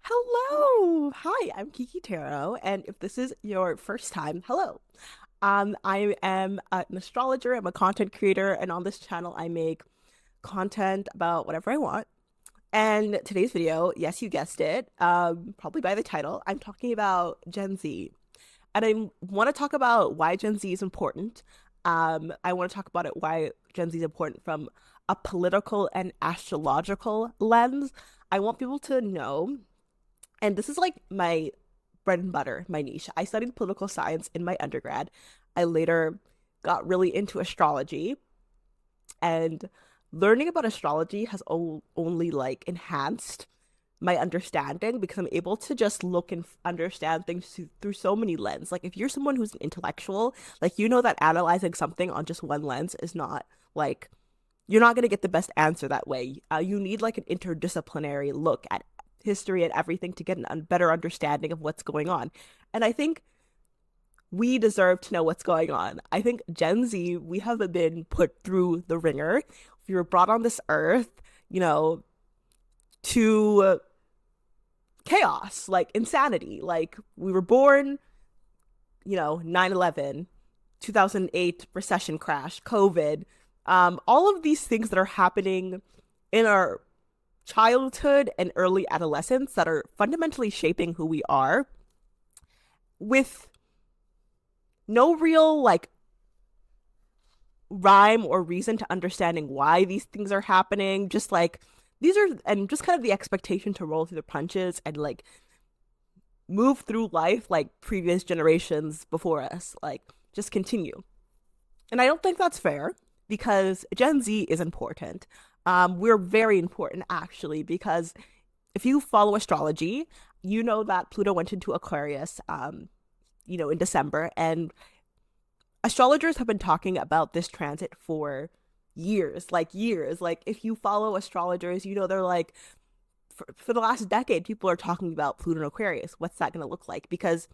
Hello. Hi, I'm Kiki Taro, and if this is your first time, hello. I am an astrologer, I'm a content creator, and on this channel I make content about whatever I want. And today's video, yes, you guessed it, probably by the title, I'm talking about Gen Z. And I want to talk about why Gen Z is important. I want to talk about it why Gen Z is important from a political and astrological lens. I want people to know, and this is like my bread and butter, my niche. I studied political science in my undergrad. I later got really into astrology, and learning about astrology has only like enhanced my understanding because I'm able to just look and understand things through so many lenses. Like if you're someone who's an intellectual, like you know that analyzing something on just one lens is not like you're not going to get the best answer that way. You need like an interdisciplinary look at history and everything to get a better understanding of what's going on. And I think we deserve to know what's going on. I think Gen Z, we have been put through the ringer. We were brought on this earth, you know, to chaos, like insanity. Like we were born, 9/11, 2008 recession crash, COVID, all of these things that are happening in our childhood and early adolescence that are fundamentally shaping who we are with no real like rhyme or reason to understanding why these things are happening. Just like these are, and just kind of the expectation to roll through the punches and like move through life like previous generations before us, like just continue. And I don't think that's fair because Gen Z is important. We're very important actually because if you follow astrology, you know that Pluto went into Aquarius, in December, and astrologers have been talking about this transit for years, like years. Like if you follow astrologers, they're like, for the last decade, people are talking about Pluto and Aquarius. What's that going to look like? Because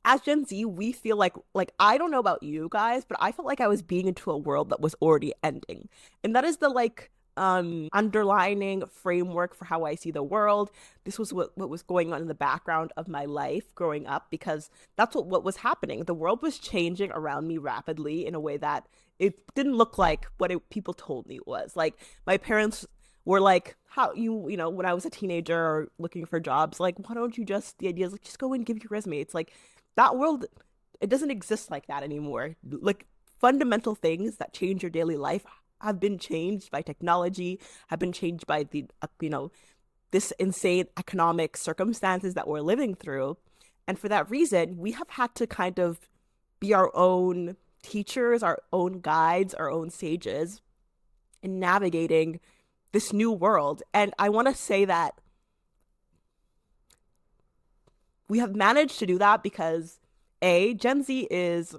as Gen Z, we feel like I don't know about you guys, but I felt like I was being into a world that was already ending. And that is the like underlining framework for how I see the world. This was what was going on in the background of my life growing up because that's what was happening. The world was changing around me rapidly in a way that it didn't look like what people told me it was. Like my parents were like, how when I was a teenager or looking for jobs, like, why don't you just, the idea is like, just go and give your resume. It's like, that world, it doesn't exist like that anymore. Like fundamental things that change your daily life have been changed by technology, have been changed by the this insane economic circumstances that we're living through. And for that reason, we have had to kind of be our own teachers, our own guides, our own sages in navigating this new world. And I want to say that we have managed to do that because Gen Z is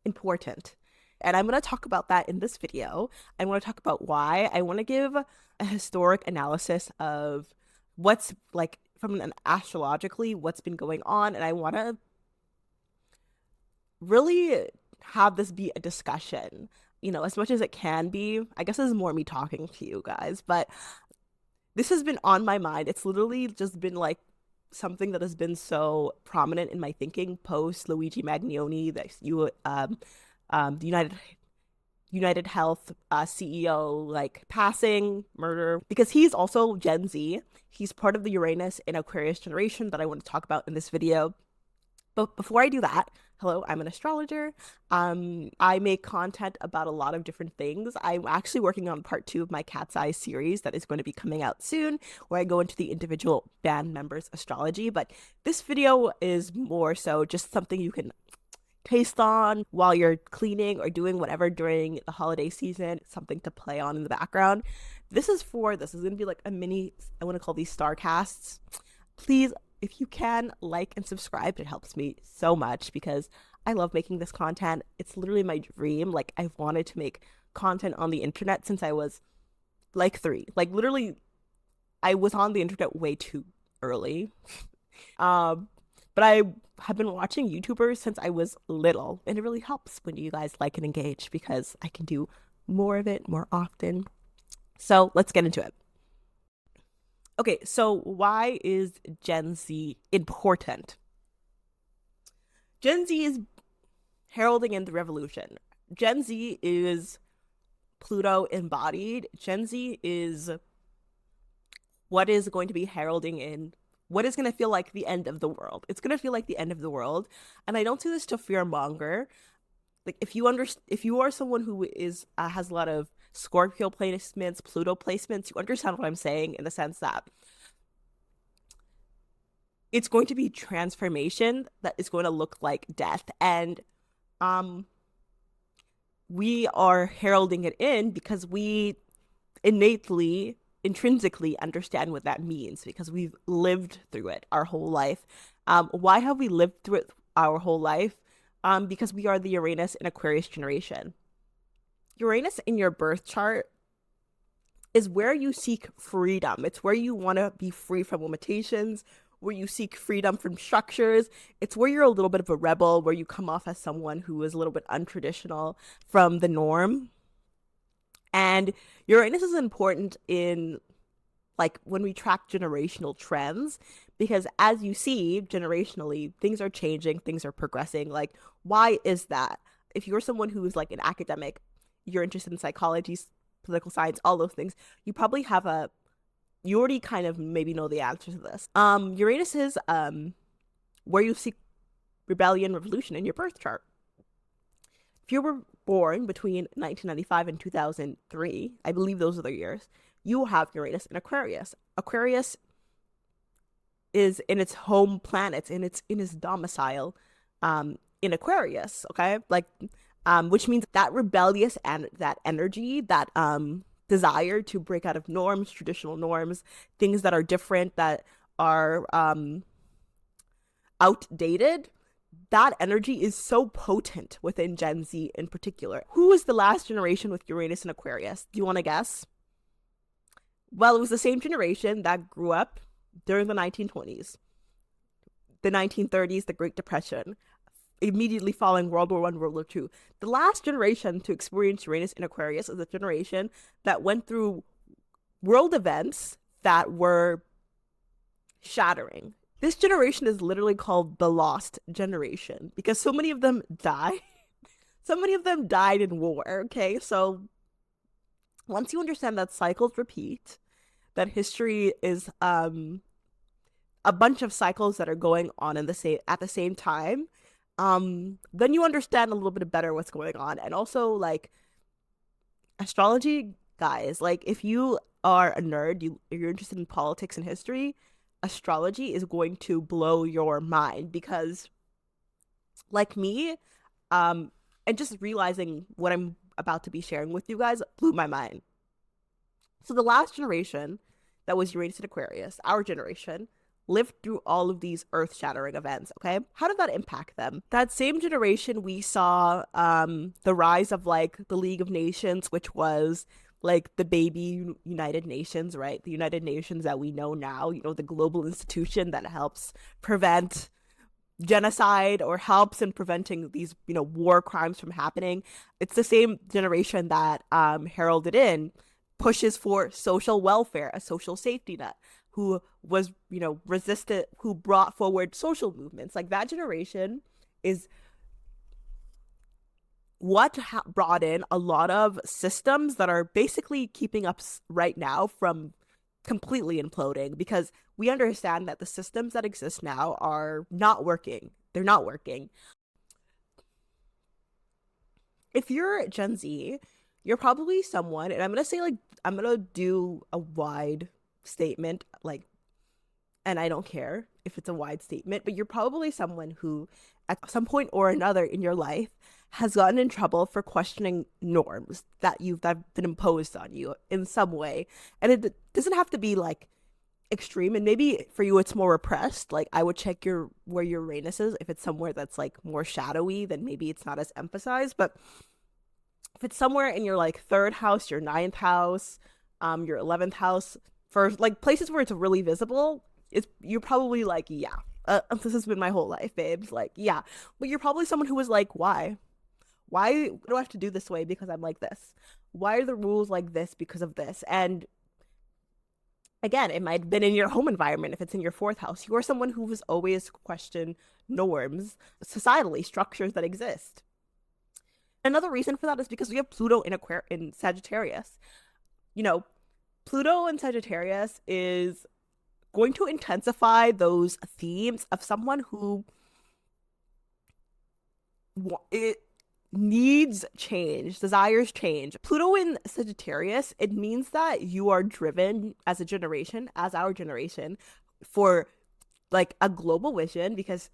important. And I'm going to talk about that in this video. I want to talk about why. I want to give a historic analysis of what's like from an astrologically what's been going on. And I want to really have this be a discussion, as much as it can be. I guess this is more me talking to you guys, but this has been on my mind. It's literally just been like something that has been so prominent in my thinking post Luigi Magnoni, the United Health CEO, like passing, murder, because he's also Gen Z. He's part of the Uranus and Aquarius generation that I want to talk about in this video. But before I do that, hello, I'm an astrologer. I make content about a lot of different things. I'm actually working on part 2 of my Cat's Eye series that is going to be coming out soon, where I go into the individual band members' astrology. But this video is more so just something you can taste on while you're cleaning or doing whatever during the holiday season, something to play on in the background. This is going to be like a mini, I want to call these STARCASTs. Please, if you can, like and subscribe. It helps me so much because I love making this content. It's literally my dream. Like I've wanted to make content on the internet since I was like 3. Like literally, I was on the internet way too early. But I have been watching YouTubers since I was little, and it really helps when you guys like and engage because I can do more of it more often. So let's get into it. Okay, so why is Gen Z important? Gen Z is heralding in the revolution. Gen Z is Pluto embodied. Gen Z is what is going to be heralding in what is going to feel like the end of the world. It's going to feel like the end of the world. And I don't do this to fearmonger. Like if you are someone who is has a lot of Scorpio placements, Pluto placements, you understand what I'm saying in the sense that it's going to be transformation that is going to look like death. And um we are heralding it in because we innately, intrinsically understand what that means because we've lived through it our whole life. Why have we lived through it our whole life? Because we are the Uranus and Aquarius generation. Uranus in your birth chart is where you seek freedom. It's where you want to be free from limitations, where you seek freedom from structures. It's where you're a little bit of a rebel, where you come off as someone who is a little bit untraditional from the norm. And Uranus is important in like when we track generational trends because as you see generationally things are changing, things are progressing. Like why is that? If you're someone who is like an academic, you're interested in psychology, political science, all those things, you probably have a you already kind of maybe know the answer to this. Uranus is where you seek rebellion, revolution in your birth chart. If you were born between 1995 and 2003, I believe those are the years, you will have Uranus in Aquarius. Aquarius is in its home planet, in its domicile, in Aquarius, okay? Like, which means that rebellious and that energy, that desire to break out of norms, traditional norms, things that are different, that are outdated, that energy is so potent within Gen Z in particular. Who was the last generation with Uranus and Aquarius? Do you want to guess? Well, it was the same generation that grew up during the 1920s, the 1930s, the Great Depression, immediately following World War I, World War II. The last generation to experience Uranus in Aquarius is a generation that went through world events that were shattering. This generation is literally called the lost generation because so many of them died. So many of them died in war, okay? So once you understand that cycles repeat, that history is a bunch of cycles that are going on in at the same time, then you understand a little bit better what's going on. And also like astrology, guys, like if you are a nerd, you're interested in politics and history, astrology is going to blow your mind because like me, and just realizing what I'm about to be sharing with you guys blew my mind. So the last generation that was Uranus and Aquarius, our generation, lived through all of these earth-shattering events, okay? How did that impact them? That same generation, we saw the rise of like the League of Nations, which was like the baby United Nations, right? The United Nations that we know now, you know, the global institution that helps prevent genocide or helps in preventing these, you know, war crimes from happening. It's the same generation that heralded in pushes for social welfare, a social safety net, who was, you know, resistant, who brought forward social movements. Like that generation is what brought in a lot of systems that are basically keeping us right now from completely imploding because we understand that the systems that exist now are not working. They're not working. If you're Gen Z, you're probably someone, and I'm going to say like, I'm going to do a wide statement, like, and I don't care if it's a wide statement, but you're probably someone who at some point or another in your life has gotten in trouble for questioning norms that have been imposed on you in some way. And it doesn't have to be like extreme, and maybe for you it's more repressed. Like I would check where your Uranus is. If it's somewhere that's like more shadowy, then maybe it's not as emphasized. But if it's somewhere in your like third house, your ninth house, your 11th house, for like places where it's really visible, you're probably like, yeah, this has been my whole life, babes. Like, yeah. But you're probably someone who was like, why? Why do I have to do this way because I'm like this? Why are the rules like this because of this? And Again, it might have been in your home environment if it's in your fourth house. You are someone who has always questioned norms, societally, structures that exist. Another reason for that is because we have Pluto in Sagittarius. You know, Pluto in Sagittarius is going to intensify those themes of someone who it needs change, desires change. Pluto in Sagittarius, it means that you are driven as a generation, as our generation, for like a global vision, because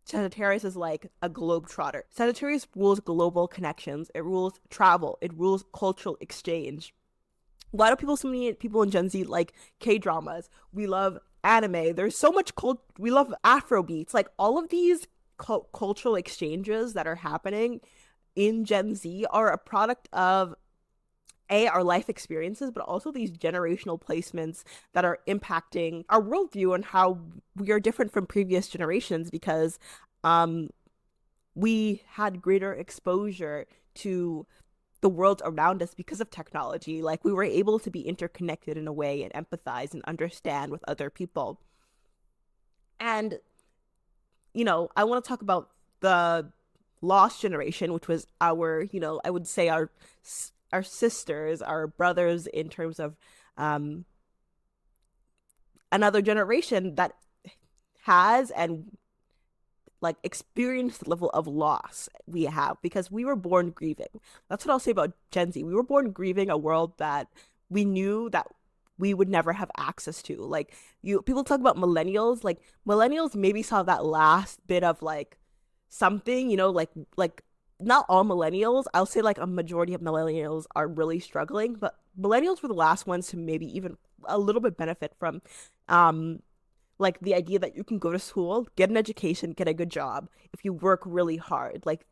Sagittarius is like a globetrotter. Sagittarius rules global connections, it rules travel, it rules cultural exchange. A lot of people, so many people in Gen Z like K-dramas. We love anime. There's so much we love Afro beats. Like all of these cultural exchanges that are happening in Gen Z are a product of our life experiences, but also these generational placements that are impacting our worldview and how we are different from previous generations, because we had greater exposure to the world around us because of technology. Like we were able to be interconnected in a way and empathize and understand with other people. And I want to talk about the lost generation, which was our, I would say our sisters, our brothers, in terms of another generation that has and like experienced the level of loss we have, because we were born grieving. That's what I'll say about Gen Z. We were born grieving a world that we knew that we would never have access to. Like people talk about millennials, like millennials maybe saw that last bit of like something, like not all millennials. I'll say like a majority of millennials are really struggling, but millennials were the last ones to maybe even a little bit benefit from like the idea that you can go to school, get an education, get a good job if you work really hard. Like,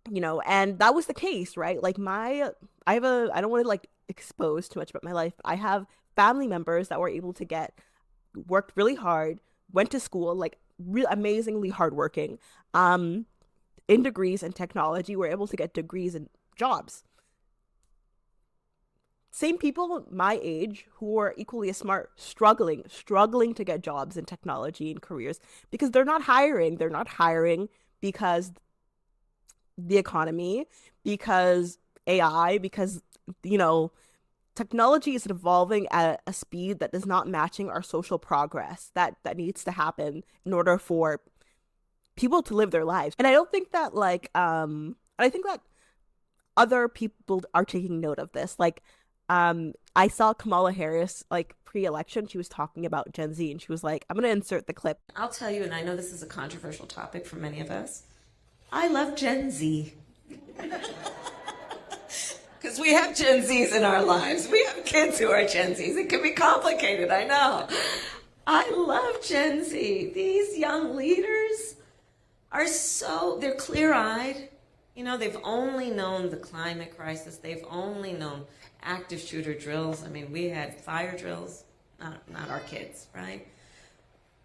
and that was the case, right? Like I don't want to like expose too much about my life, but I have family members that were able to worked really hard, went to school, like amazingly hardworking, in degrees in technology, were able to get degrees and jobs. Same people my age who are equally as smart, struggling to get jobs in technology and careers because they're not hiring. They're not hiring because the economy, because AI, because, technology is evolving at a speed that is not matching our social progress that needs to happen in order for people to live their lives. And I don't think that I think that other people are taking note of this. Like, I saw Kamala Harris like pre-election. She was talking about Gen Z, and she was like, "I'm gonna insert the clip." I'll tell you, and I know this is a controversial topic for many of us. I love Gen Z. Because we have Gen Zs in our lives. We have kids who are Gen Zs. It can be complicated, I know. I love Gen Z. These young leaders are they're clear-eyed. They've only known the climate crisis. They've only known active shooter drills. I mean, we had fire drills, not our kids, right?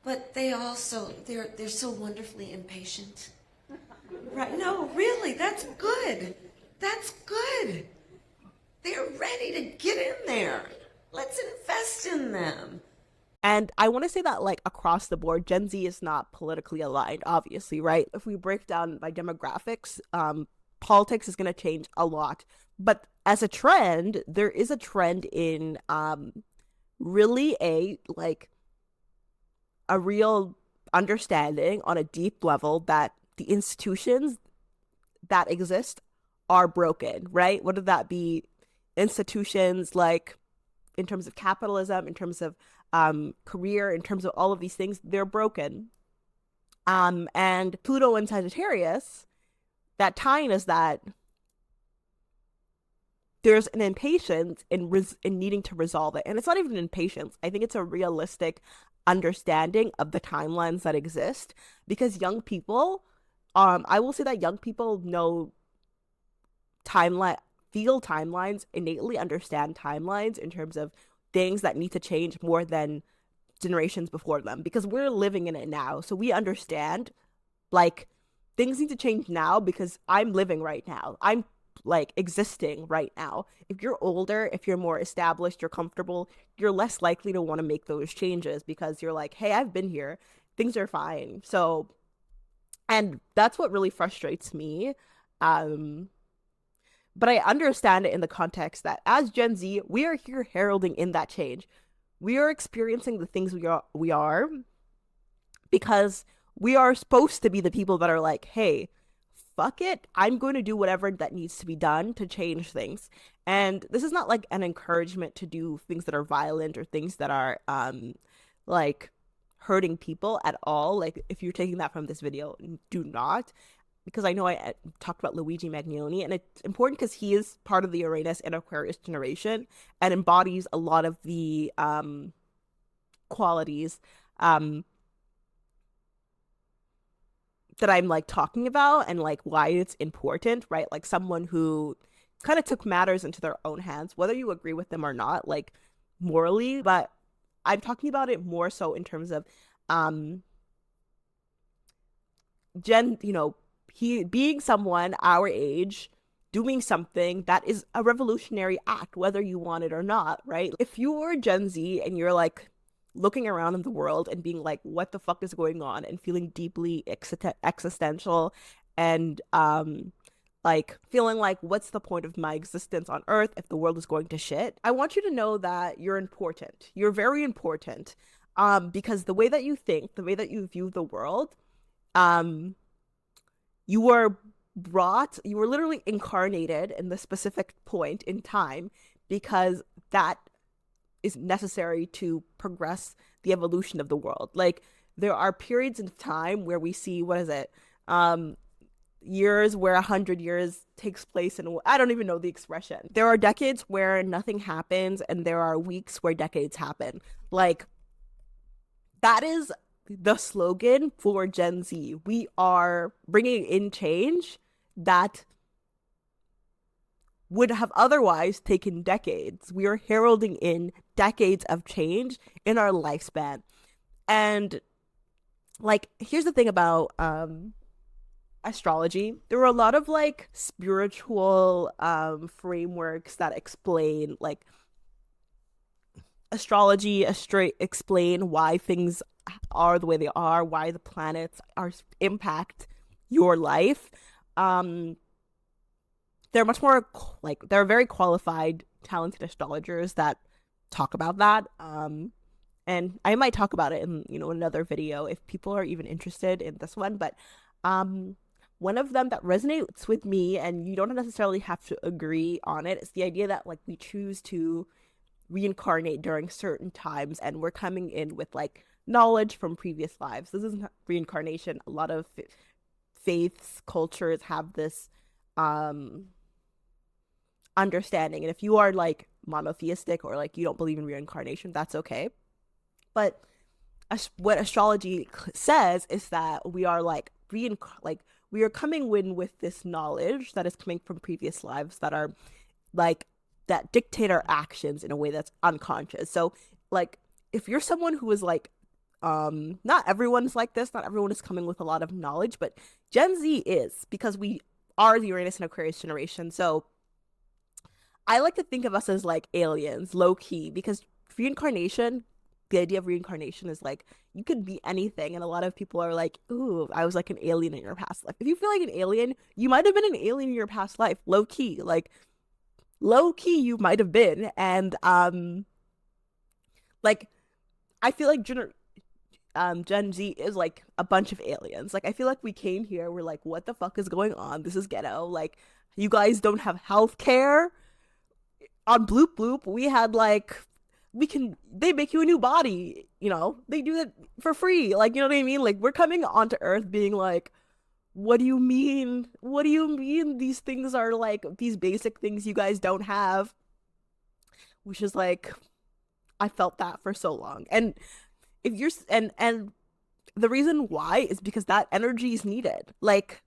But they're so wonderfully impatient. Right? No, really, that's good. That's good. They're ready to get in there. Let's invest in them. And I want to say that like across the board, Gen Z is not politically aligned, obviously, right? If we break down by demographics, politics is going to change a lot. But as a trend, there is a trend in really a real understanding on a deep level that the institutions that exist are broken, right? Whether that be institutions like in terms of capitalism, in terms of career, in terms of all of these things, they're broken. And Pluto and Sagittarius, that tying is that there's an impatience in needing to resolve it. And it's not even an impatience. I think it's a realistic understanding of the timelines that exist, because young people, I will say that young people know feel timelines, innately understand timelines in terms of things that need to change more than generations before them, because we're living in it now. So we understand like things need to change now because I'm living right now. I'm like existing right now. If you're older, if you're more established, you're comfortable, you're less likely to want to make those changes because you're like, hey, I've been here, things are fine. So, and that's what really frustrates me. Um, but I understand it in the context that as Gen Z, we are here heralding in that change. We are experiencing the things we are because we are supposed to be the people that are like, hey, fuck it, I'm going to do whatever that needs to be done to change things. And this is not like an encouragement to do things that are violent or things that are like hurting people at all. Like if you're taking that from this video, do not, because I know I talked about Luigi Magnoni, and it's important because he is part of the Uranus and Aquarius generation and embodies a lot of the qualities um that I'm like talking about and like why it's important, right? Like someone who kind of took matters into their own hands, whether you agree with them or not, like morally, but I'm talking about it more so in terms of um Jen, he being someone our age doing something that is a revolutionary act, whether you want it or not, right? If you were Gen Z and you're like looking around in the world and being like, what the fuck is going on, and feeling deeply existential and like feeling like what's the point of my existence on earth if the world is going to shit, I want you to know that you're important. You're very important. Because the way that you think, the way that you view the world, um you were you were literally incarnated in the specific point in time because that is necessary to progress the evolution of the world. Like there are periods in time where we see, what is it, years where 100 years takes place, and I don't even know the expression. There are decades where nothing happens, and there are weeks where decades happen. Like that is the slogan for Gen Z. We are bringing in change that would have otherwise taken decades. We are heralding in decades of change in our lifespan. And like, here's the thing about astrology. There were a lot of like spiritual frameworks that explain like astrology, explain why things are the way they are, why the planets are impact your life. They're much more like they're very qualified, talented astrologers that talk about that. And I might talk about it in another video if people are even interested in this one. But one of them that resonates with me, and you don't necessarily have to agree on it, is the idea that like we choose to reincarnate during certain times, and we're coming in with like knowledge from previous lives. This isn't reincarnation. A lot of faiths, cultures have this understanding, and if you are like monotheistic or like you don't believe in reincarnation, that's okay. But what astrology says is that we are like we are coming in with this knowledge that is coming from previous lives that are like that dictate our actions in a way that's unconscious. So like if you're someone who is like not everyone's like this, not everyone is coming with a lot of knowledge, but Gen Z is, because we are the Uranus and Aquarius generation. So I like to think of us as like aliens, low key, because reincarnation, the idea of reincarnation is like you could be anything, and a lot of people are like, ooh, I was like an alien in your past life. If you feel like an alien, you might have been an alien in your past life, low key, you might have been. And like I feel like Gen Z is like a bunch of aliens. Like I feel like we came here, we're like, what the fuck is going on? This is ghetto. Like you guys don't have health care. On Bloop Bloop, we had like they make you a new body, they do that for free. Like, you know what I mean? Like we're coming onto Earth being like, what do you mean? What do you mean these things are like these basic things you guys don't have? Which is like, I felt that for so long. And if you're and the reason why is because that energy is needed. Like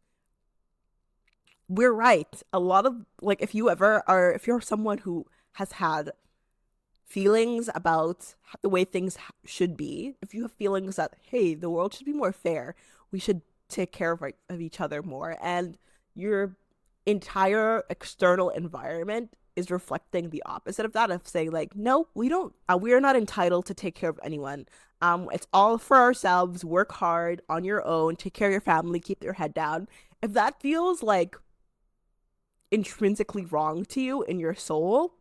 we're right. A lot of like if you're someone who has had feelings about the way things should be, if you have feelings that, hey, the world should be more fair, we should take care of each other more, and you're entire external environment is reflecting the opposite of that, of saying like, no, we don't, we are not entitled to take care of anyone. It's all for ourselves. Work hard on your own, take care of your family, keep your head down. If that feels like intrinsically wrong to you in your soul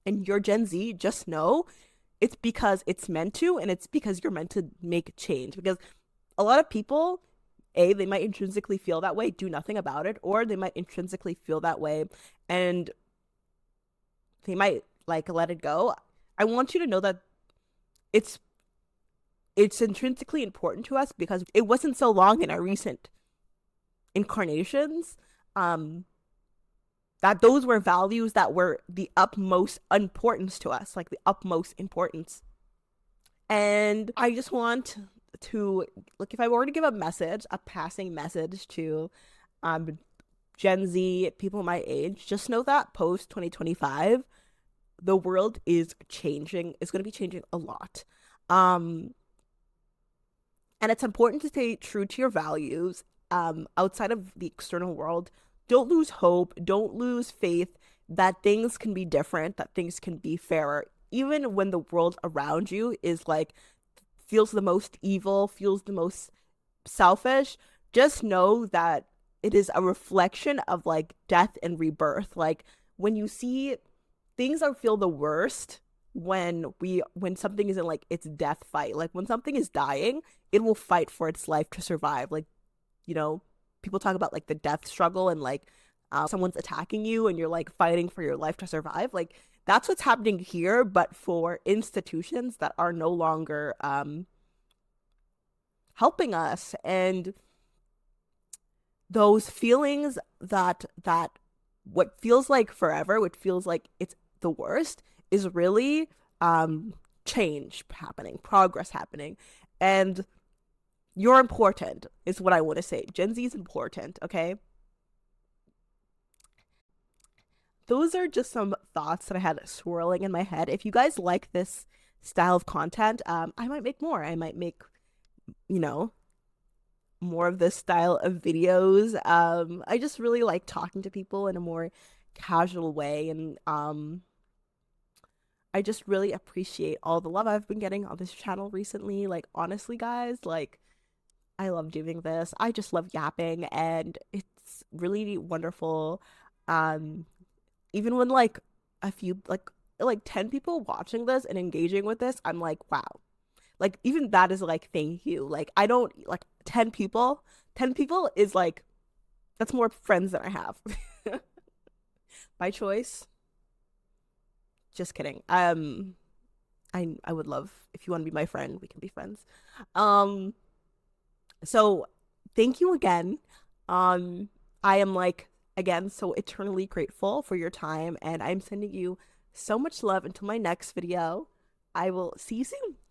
and you're Gen Z, just know it's because it's meant to, and it's because you're meant to make change. Because a lot of people, they might intrinsically feel that way, do nothing about it, or they might intrinsically feel that way and they might like let it go. I want you to know that it's intrinsically important to us because it wasn't so long in our recent incarnations that those were values that were the utmost importance to us, like the utmost importance. And I just want to, like, if I were to give a message, a passing message to Gen Z people my age, just know that post 2025 the world is changing. It's going to be changing a lot. And it's important to stay true to your values outside of the external world. Don't lose hope. Don't lose faith that things can be different, that things can be fairer. Even when the world around you is like, feels the most evil, feels the most selfish, just know that it is a reflection of like death and rebirth. Like when you see things that feel the worst when something is in like its death fight, like when something is dying, it will fight for its life to survive. Like, you know, people talk about like the death struggle and like someone's attacking you and you're like fighting for your life to survive. Like that's what's happening here, but for institutions that are no longer helping us. And those feelings that what feels like forever, what feels like it's the worst, is really change happening, progress happening. And you're important is what I want to say. Gen Z is important, okay? Those are just some thoughts that I had swirling in my head. If you guys like this style of content, I might make more. I might make, you know, more of this style of videos. I just really like talking to people in a more casual way, and I just really appreciate all the love I've been getting on this channel recently. Like honestly, guys, like I love doing this. I just love yapping, and it's really wonderful. Um, Even when like a few like 10 people watching this and engaging with this, I'm like, wow. Like even that is like thank you. Like I don't like 10 people. 10 people is like that's more friends than I have. By choice. Just kidding. I would love if you want to be my friend, we can be friends. Um so thank you again. I am like again so eternally grateful for your time, and I'm sending you so much love until my next video. I will see you soon.